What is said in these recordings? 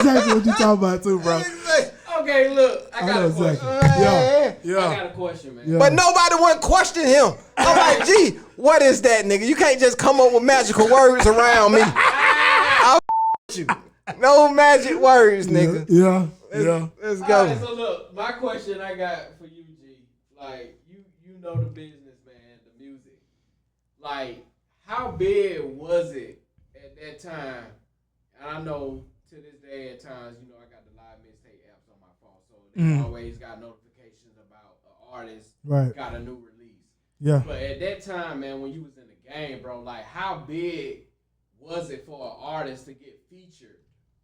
exactly what you talking about too, bro. Okay, look, I got a question. Exactly. I got a question, man. Yeah. But nobody want to question him. I'm like, gee, what is that, nigga? You can't just come up with magical words around me. I'll you. No magic words, nigga. Yeah. Let's go. All right, so look, my question I got for you, G, like you know the business, man, the music. Like, how big was it at that time? And I know to this day at times, you know, I got the live mixtape apps on my phone, so they always got notifications about an artist got a new release. Yeah. But at that time, man, when you was in the game, bro, like how big was it for an artist to get featured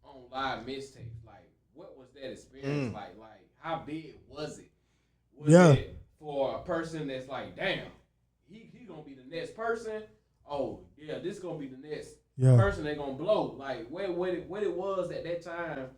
on live mixtapes? Like, what was that experience like? Like, how big was it? Was it for a person that's like, damn, he gonna be the next person? Oh, yeah, this gonna be the next person they gonna blow. Like, what it was at that time,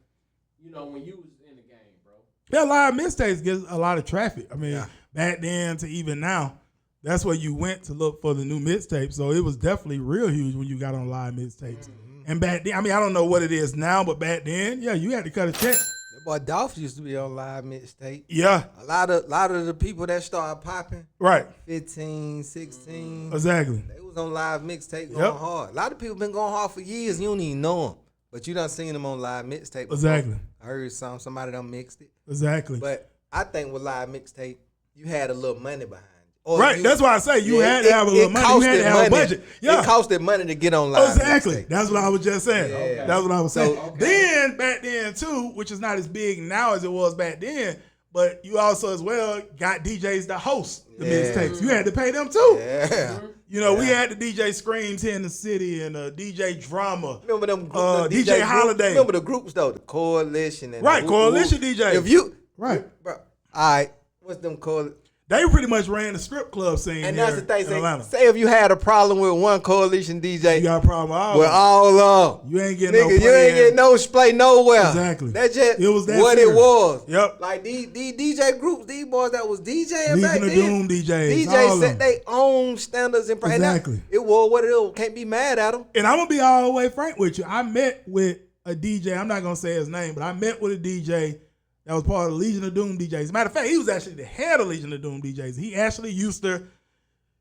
you know, when you was in the game, bro. Yeah, live mixtapes get a lot of traffic. I mean, back then to even now, that's where you went to look for the new mixtape. So it was definitely real huge when you got on live mixtapes. And back then, I mean, I don't know what it is now, but back then, yeah, you had to cut a check. That boy Dolph used to be on live mixtape. Yeah. A lot of the people that started popping, Right. 15, 16. Exactly. They was on live mixtape going hard. A lot of people been going hard for years. You don't even know them. But you done seen them on live mixtape before. Exactly. I heard somebody done mixed it. Exactly. But I think with live mixtape, you had a little money behind it. Or right, that's why I say you had to have a little money. You had to have a budget. Yeah. It costed money to get on live. Exactly. Mixtape. That's what I was just saying. Yeah. That's what I was saying. So, Then, back then too, which is not as big now as it was back then, but you also as well got DJs to host the mixtapes. You had to pay them too. Yeah. You know, we had the DJ Screams here in the city and DJ Drama. Remember them DJ Holiday. Remember the groups though, the Coalition and Coalition DJs. If you bro, all right, what's them called? They pretty much ran the strip club scene and here that's the thing. in Atlanta. Say if you had a problem with one Coalition DJ, you got a problem with all of them. You ain't getting no play. You ain't getting no play nowhere. Exactly. That's just it was that what serious. it was. Yep. Like these DJ groups, these boys that was DJing Legion back of then. Doom DJs. DJs set their own standards and exactly. It was what it is. Can't be mad at them. And I'm gonna be all the way frank with you. I met with a DJ. I'm not gonna say his name, but I met with a DJ that was part of the Legion of Doom DJs. As a matter of fact, he was actually the head of Legion of Doom DJs. He actually used to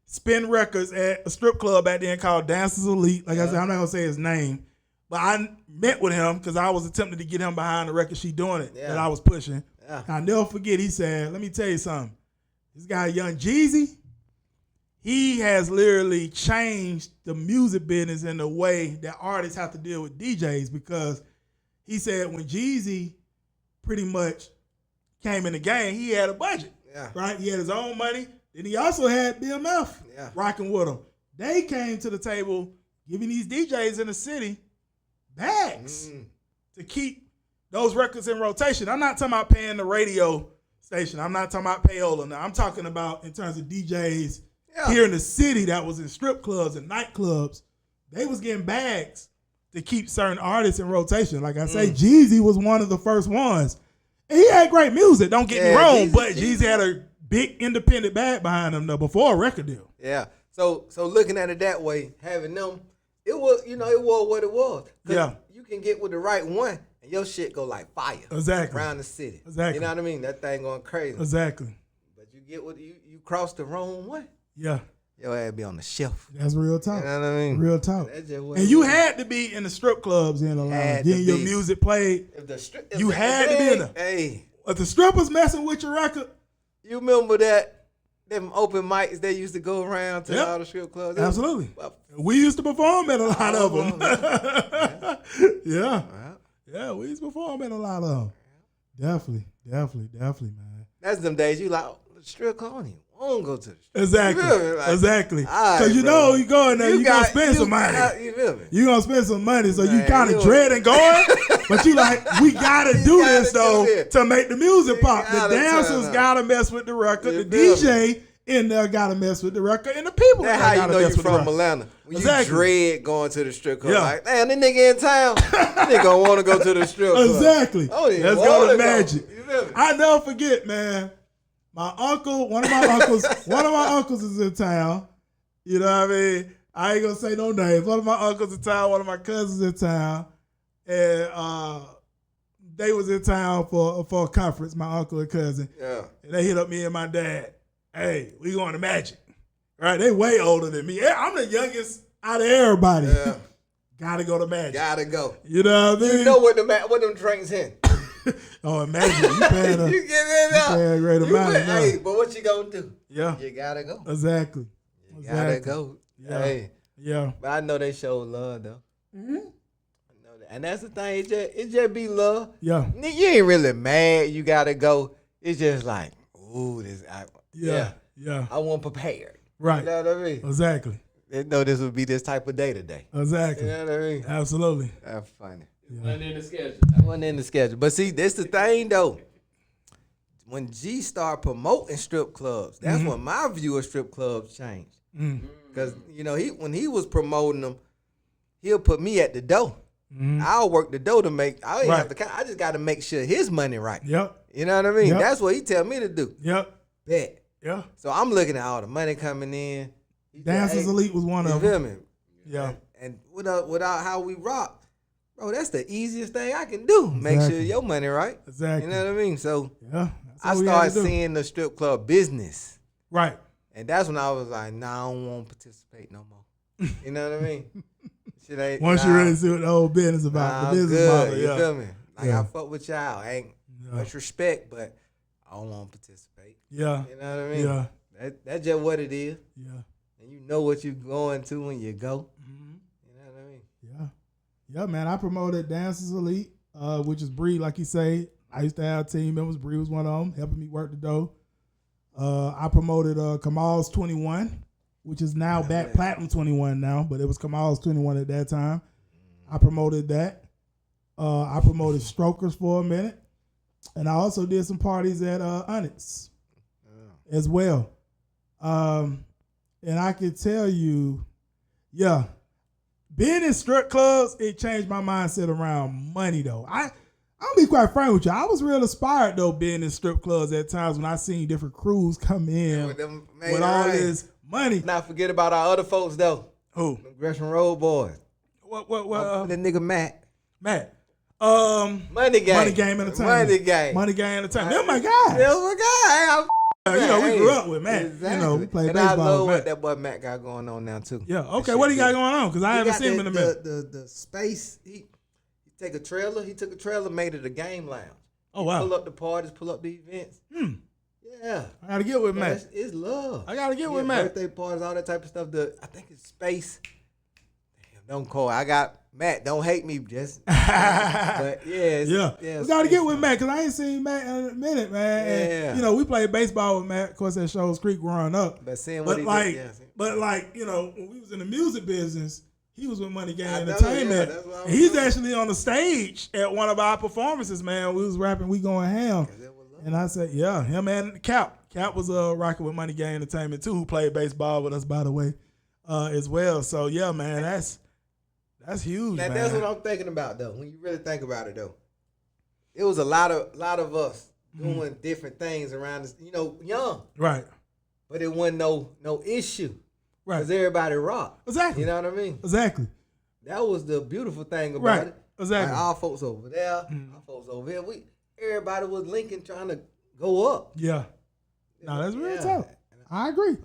spin records at a strip club back then called Dancers Elite. Like I said, I'm not going to say his name. But I met with him because I was attempting to get him behind the record She Doing It that I was pushing. Yeah. I'll never forget, he said, let me tell you something. This guy, Young Jeezy, he has literally changed the music business in the way that artists have to deal with DJs, because he said when Jeezy pretty much came in the game, he had a budget, right? He had his own money. Then he also had BMF rocking with him. They came to the table giving these DJs in the city bags to keep those records in rotation. I'm not talking about paying the radio station. I'm not talking about payola now. I'm talking about in terms of DJs here in the city that was in strip clubs and nightclubs. They was getting bags to keep certain artists in rotation. Like I say, Jeezy was one of the first ones. And he had great music, don't get me wrong, but Jeezy had a big independent bag behind him though, before a record deal. Yeah. So looking at it that way, having them, it was what it was. Yeah. You can get with the right one and your shit go like fire. Exactly. Around the city. Exactly. You know what I mean? That thing going crazy. Exactly. But you get with you cross the wrong way. Yeah. Your ass be on the shelf. That's real talk. You know what I mean? Real talk. And you had to be in the strip clubs in Atlanta. Getting your music played. You had to be in there. Hey. If the strippers messing with your record. You remember that? Them open mics they used to go around to all the strip clubs? Absolutely. We used to perform at a lot of them. Yeah, we used to perform at a lot of them. Definitely, man. That's them days you like, strip club, I don't even want to go to the strip. Exactly. Like, exactly. Because you know you go in there, you're going to spend some money. You feel me? You're going to spend some money, so you kind of dreading going, but you like, we got to do this, though, to make the music pop. The dancers got to mess with the record. The DJ in there got to mess with the record, and the people that's how you know you from Atlanta. When you dread going to the strip club. Like, man, this nigga in town, nigga gonna want to go to the strip club. Exactly. Oh, yeah. Let's go to Magic. I never forget, man. My uncle, one of my uncles is in town. You know what I mean? I ain't gonna say no names. One of my uncles in town, one of my cousins in town. And they was in town for a conference, my uncle and cousin. Yeah. And they hit up me and my dad. Hey, we going to Magic. Right? They way older than me. I'm the youngest out of everybody. Yeah. Gotta go to Magic. Gotta go. You know what I mean? You know what them drinks in. Oh, imagine you paying a, you get it up. paying a great amount. Hey, but what you gonna do? Yeah. You gotta go. Exactly. You gotta go. Yeah. Hey. Yeah. But I know they show love though. Mm-hmm. I know that. And that's the thing. It just be love. Yeah. You ain't really mad. You gotta go. It's just like, ooh, Yeah. I wasn't prepared. Right. You know what I mean? Exactly. They know this would be this type of day today. Exactly. You know what I mean? Absolutely. That's funny. Wasn't in the schedule. I wasn't in the schedule. But see, this the thing though. When G started promoting strip clubs, that's when my view of strip clubs changed. Because, you know, when he was promoting them, he'll put me at the door. I'll work the door to make, I ain't have to, I just got to make sure his money right. Yep. You know what I mean? Yep. That's what he tell me to do. Yep. Bet. Yeah. So I'm looking at all the money coming in. Dancers Elite was one You of feel them. me? Yeah. And without how we rock, bro, that's the easiest thing I can do. Make sure your money right. Exactly. You know what I mean? So Yeah. I started seeing the strip club business. Right. And that's when I was like, nah, I don't want to participate no more. You know what I mean? Shit ain't, Once you really see what the whole business about, the business good. model. You Yeah. feel me? Like, Yeah. I fuck with y'all. Ain't much respect, but I don't want to participate. Yeah. You know what I mean? Yeah. That's just what it is. Yeah. And you know what you're going to when you go. You know what I mean? Yeah. Yeah, man. I promoted Dancers Elite, which is Bri, like you say. I used to have team members. Bri was one of them, helping me work the dough. I promoted Kamal's 21, which is now back Platinum 21 now, but it was Kamal's 21 at that time. I promoted that. I promoted Strokers for a minute. And I also did some parties at Onyx as well. And I can tell you, yeah, being in strip clubs, it changed my mindset around money, though. I'll be quite frank with you. I was real inspired, though, being in strip clubs at times when I seen different crews come in with all this money. Not forget about our other folks, though. Who? The Gresham Road boys. What? The nigga Matt. Matt. Money Game. Money Game Entertainment. Money Game. Money Game Entertainment. They're my guys. They're my guys. You know, we grew up with Matt. Exactly. You know, we played and baseball I love with what Matt. that boy Matt got going on now, too. Yeah, okay. What he got going on? Because I haven't seen him in a minute. The space, he took a trailer, made it a game lounge. Oh, wow. Pull up the parties, pull up the events. Yeah. I got to get with Matt. It's love. I got to get with Matt. Birthday parties, all that type of stuff. I think it's space. Damn, don't call. I got Matt. Don't hate me, just. But yeah. We got to get with Matt because I ain't seen Matt in a minute, man. Yeah. And, you know, we played baseball with Matt, of course, at Shoals Creek growing up. But seeing what But like, you know, when we was in the music business, he was with Money Game I know, Entertainment. yeah, that's what I was And he's doing. actually on the stage at one of our performances, man. We was rapping, we going ham. And I said, yeah, him and Cap. Cap was rocking with Money Game Entertainment too, who played baseball with us, by the way, as well. So yeah, man, that's huge, man. That's what I'm thinking about, though. When you really think about it, though, it was a lot of us doing different things around this, you know, young. Right. But it wasn't no issue. Right. Because everybody rocked. Exactly. You know what I mean? Exactly. That was the beautiful thing about Right. it. Exactly. Like our folks over there, our folks over here. Everybody was linking, trying to go up. Yeah. No, that's real Yeah. tough. I agree.